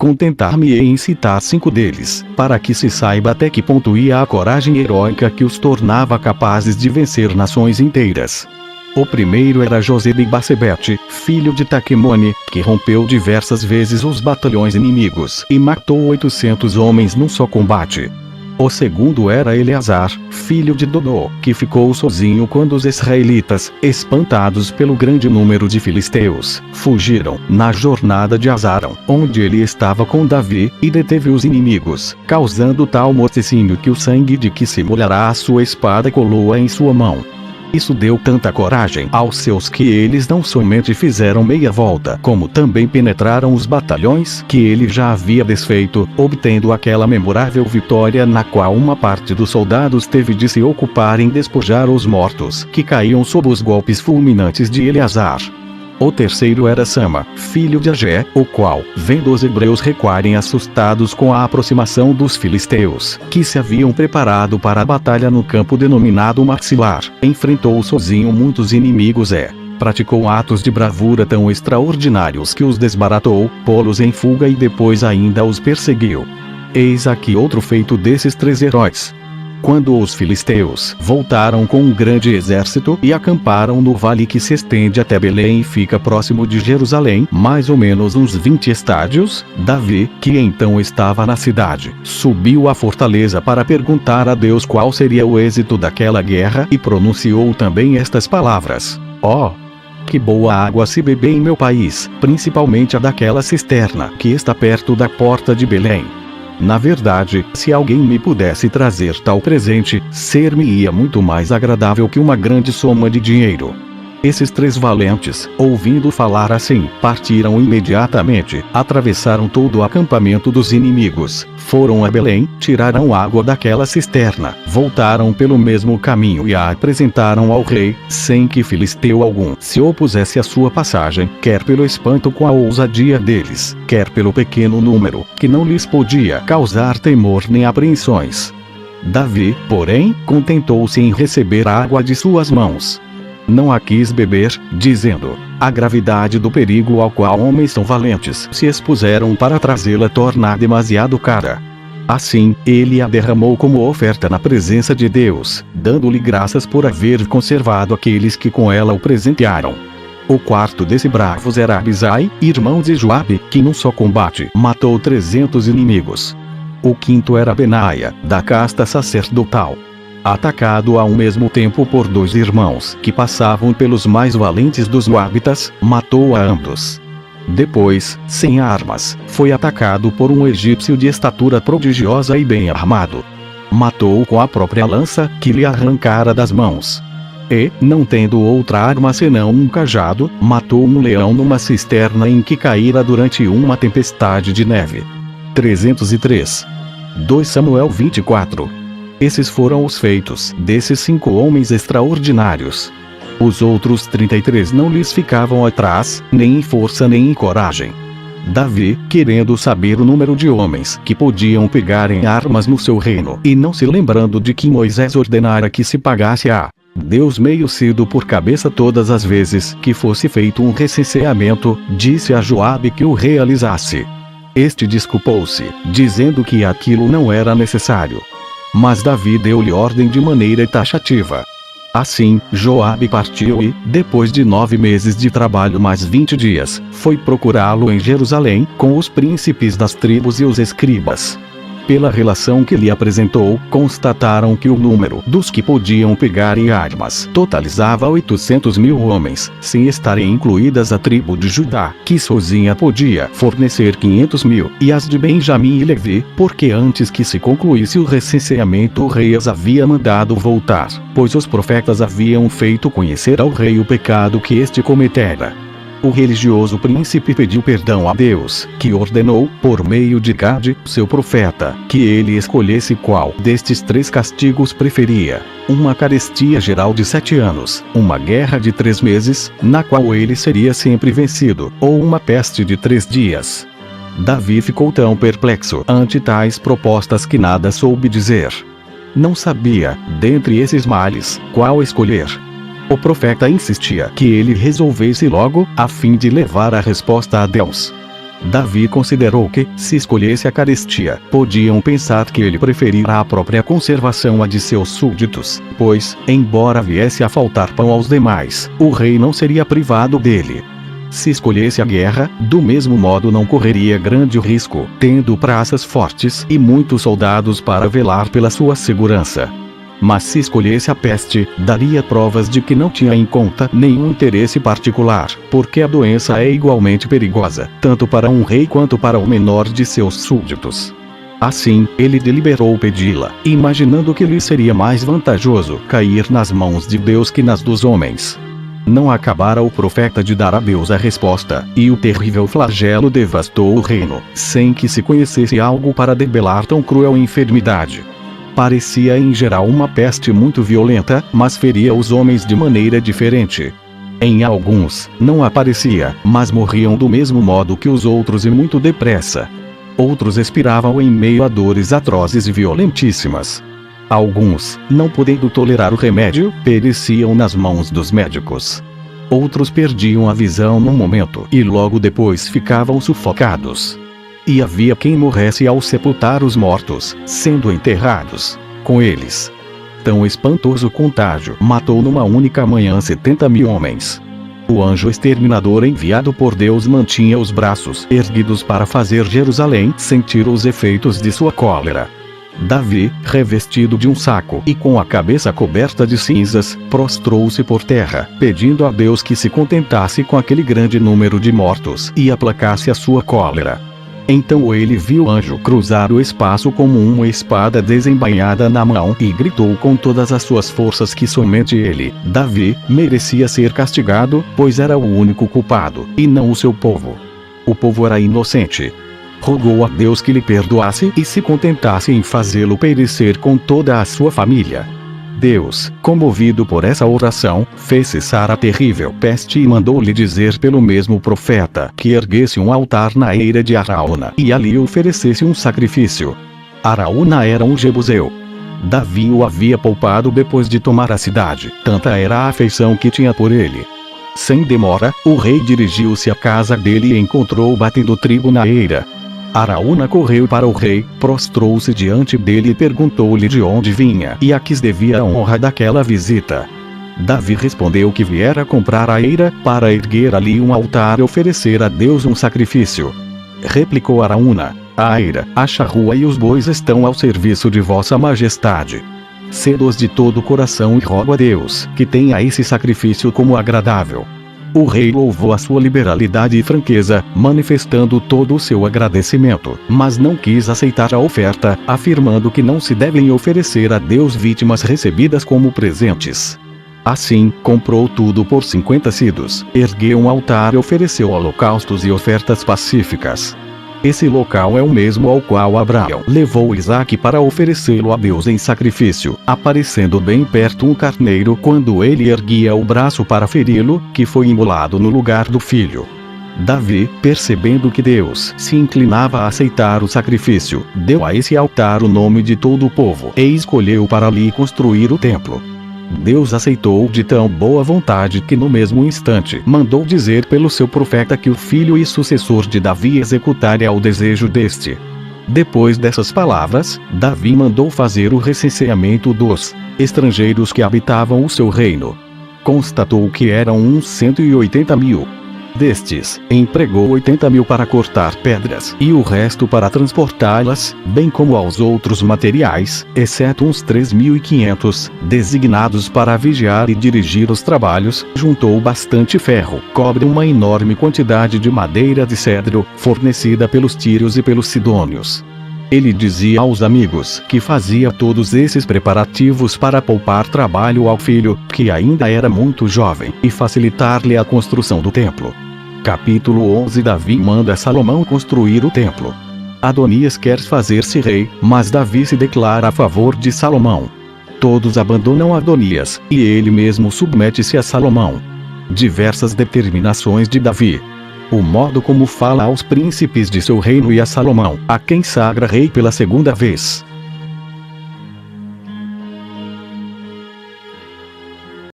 contentar-me em citar 5 deles, para que se saiba até que ponto ia a coragem heróica que os tornava capazes de vencer nações inteiras. O primeiro era José de Bacebete, filho de Taquemone, que rompeu diversas vezes os batalhões inimigos e matou 800 homens num só combate. O segundo era Eleazar, filho de Dodô, que ficou sozinho quando os israelitas, espantados pelo grande número de filisteus, fugiram na jornada de Azaram, onde ele estava com Davi, e deteve os inimigos, causando tal morticínio que o sangue de que se molhará a sua espada colou em sua mão. Isso deu tanta coragem aos seus que eles não somente fizeram meia volta, como também penetraram os batalhões que ele já havia desfeito, obtendo aquela memorável vitória na qual uma parte dos soldados teve de se ocupar em despojar os mortos que caíam sob os golpes fulminantes de Eleazar. O terceiro era Sama, filho de Agé, o qual, vendo os hebreus recuarem assustados com a aproximação dos filisteus, que se haviam preparado para a batalha no campo denominado Maxilar, enfrentou sozinho muitos inimigos e praticou atos de bravura tão extraordinários que os desbaratou, pô-los em fuga e depois ainda os perseguiu. Eis aqui outro feito desses 3 heróis. Quando os filisteus voltaram com um grande exército e acamparam no vale que se estende até Belém e fica próximo de Jerusalém, mais ou menos uns 20 estádios, Davi, que então estava na cidade, subiu à fortaleza para perguntar a Deus qual seria o êxito daquela guerra e pronunciou também estas palavras: ó, que boa água se bebe em meu país, principalmente a daquela cisterna que está perto da porta de Belém. Na verdade, se alguém me pudesse trazer tal presente, ser-me-ia muito mais agradável que uma grande soma de dinheiro. Esses 3 valentes, ouvindo falar assim, partiram imediatamente, atravessaram todo o acampamento dos inimigos, foram a Belém, tiraram água daquela cisterna, voltaram pelo mesmo caminho e a apresentaram ao rei, sem que filisteu algum se opusesse à sua passagem, quer pelo espanto com a ousadia deles, quer pelo pequeno número, que não lhes podia causar temor nem apreensões. Davi, porém, contentou-se em receber a água de suas mãos. Não a quis beber, dizendo: a gravidade do perigo ao qual homens tão valentes se expuseram para trazê-la torna demasiado cara. Assim, ele a derramou como oferta na presença de Deus, dando-lhe graças por haver conservado aqueles que com ela o presentearam. O quarto desses bravos era Abisai, irmão de Joabe, que num só combate matou 300 inimigos. O quinto era Benaia, da casta sacerdotal. Atacado ao mesmo tempo por 2 irmãos que passavam pelos mais valentes dos Moabitas, matou a ambos. Depois, sem armas, foi atacado por um egípcio de estatura prodigiosa e bem armado. Matou-o com a própria lança, que lhe arrancara das mãos. E, não tendo outra arma senão um cajado, matou um leão numa cisterna em que caíra durante uma tempestade de neve. 303. 2 Samuel 24. Esses foram os feitos desses 5 homens extraordinários. Os outros 33 não lhes ficavam atrás, nem em força nem em coragem. Davi, querendo saber o número de homens que podiam pegar em armas no seu reino, e não se lembrando de que Moisés ordenara que se pagasse a Deus meio cedo por cabeça todas as vezes que fosse feito um recenseamento, disse a Joabe que o realizasse. Este desculpou-se, dizendo que aquilo não era necessário. Mas Davi deu-lhe ordem de maneira taxativa. Assim, Joabe partiu e, depois de 9 meses de trabalho mais 20 dias, foi procurá-lo em Jerusalém, com os príncipes das tribos e os escribas. Pela relação que lhe apresentou, constataram que o número dos que podiam pegar em armas totalizava 800.000 homens, sem estarem incluídas a tribo de Judá, que sozinha podia fornecer 500.000, e as de Benjamim e Levi, porque antes que se concluísse o recenseamento o rei as havia mandado voltar, pois os profetas haviam feito conhecer ao rei o pecado que este cometera. O religioso príncipe pediu perdão a Deus, que ordenou, por meio de Gade, seu profeta, que ele escolhesse qual destes 3 castigos preferia: uma carestia geral de 7 anos, uma guerra de 3 meses, na qual ele seria sempre vencido, ou uma peste de 3 dias. Davi ficou tão perplexo ante tais propostas que nada soube dizer. Não sabia, dentre esses males, qual escolher. O profeta insistia que ele resolvesse logo, a fim de levar a resposta a Deus. Davi considerou que, se escolhesse a carestia, podiam pensar que ele preferirá a própria conservação à de seus súditos, pois, embora viesse a faltar pão aos demais, o rei não seria privado dele. Se escolhesse a guerra, do mesmo modo não correria grande risco, tendo praças fortes e muitos soldados para velar pela sua segurança. Mas se escolhesse a peste, daria provas de que não tinha em conta nenhum interesse particular, porque a doença é igualmente perigosa, tanto para um rei quanto para o menor de seus súditos. Assim, ele deliberou pedi-la, imaginando que lhe seria mais vantajoso cair nas mãos de Deus que nas dos homens. Não acabara o profeta de dar a Deus a resposta, e o terrível flagelo devastou o reino, sem que se conhecesse algo para debelar tão cruel enfermidade. Parecia em geral uma peste muito violenta, mas feria os homens de maneira diferente. Em alguns, não aparecia, mas morriam do mesmo modo que os outros e muito depressa. Outros expiravam em meio a dores atrozes e violentíssimas. Alguns, não podendo tolerar o remédio, pereciam nas mãos dos médicos. Outros perdiam a visão num momento e logo depois ficavam sufocados. E havia quem morresse ao sepultar os mortos, sendo enterrados com eles. Tão espantoso contágio matou numa única manhã 70.000 homens. O anjo exterminador enviado por Deus mantinha os braços erguidos para fazer Jerusalém sentir os efeitos de sua cólera. Davi, revestido de um saco e com a cabeça coberta de cinzas, prostrou-se por terra, pedindo a Deus que se contentasse com aquele grande número de mortos e aplacasse a sua cólera. Então ele viu o anjo cruzar o espaço como uma espada desembainhada na mão e gritou com todas as suas forças que somente ele, Davi, merecia ser castigado, pois era o único culpado, e não o seu povo. O povo era inocente. Rogou a Deus que lhe perdoasse e se contentasse em fazê-lo perecer com toda a sua família. Deus, comovido por essa oração, fez cessar a terrível peste e mandou-lhe dizer pelo mesmo profeta que erguesse um altar na eira de Araúna e ali oferecesse um sacrifício. Araúna era um jebuseu. Davi o havia poupado depois de tomar a cidade, tanta era a afeição que tinha por ele. Sem demora, o rei dirigiu-se à casa dele e encontrou-o batendo trigo na eira. Araúna correu para o rei, prostrou-se diante dele e perguntou-lhe de onde vinha e a que devia a honra daquela visita. Davi respondeu que viera comprar a eira, para erguer ali um altar e oferecer a Deus um sacrifício. Replicou Araúna: a eira, a charrua e os bois estão ao serviço de vossa majestade. Cedo-os de todo o coração e rogo a Deus que tenha esse sacrifício como agradável. O rei louvou a sua liberalidade e franqueza, manifestando todo o seu agradecimento, mas não quis aceitar a oferta, afirmando que não se devem oferecer a Deus vítimas recebidas como presentes. Assim, comprou tudo por 50 sidos, ergueu um altar e ofereceu holocaustos e ofertas pacíficas. Esse local é o mesmo ao qual Abraão levou Isaque para oferecê-lo a Deus em sacrifício, aparecendo bem perto um carneiro quando ele erguia o braço para feri-lo, que foi imolado no lugar do filho. Davi, percebendo que Deus se inclinava a aceitar o sacrifício, deu a esse altar o nome de todo o povo e escolheu para ali construir o templo. Deus aceitou de tão boa vontade que no mesmo instante mandou dizer pelo seu profeta que o filho e sucessor de Davi executaria o desejo deste. Depois dessas palavras, Davi mandou fazer o recenseamento dos estrangeiros que habitavam o seu reino. Constatou que eram uns 180.000. Destes, empregou 80.000 para cortar pedras e o resto para transportá-las, bem como aos outros materiais, exceto uns 3.500, designados para vigiar e dirigir os trabalhos. Juntou bastante ferro, cobre e uma enorme quantidade de madeira de cedro, fornecida pelos tírios e pelos sidônios. Ele dizia aos amigos que fazia todos esses preparativos para poupar trabalho ao filho, que ainda era muito jovem, e facilitar-lhe a construção do templo. Capítulo 11. Davi manda Salomão construir o templo. Adonias quer fazer-se rei, mas Davi se declara a favor de Salomão. Todos abandonam Adonias, e ele mesmo submete-se a Salomão. Diversas determinações de Davi. O modo como fala aos príncipes de seu reino e a Salomão, a quem sagra rei pela segunda vez.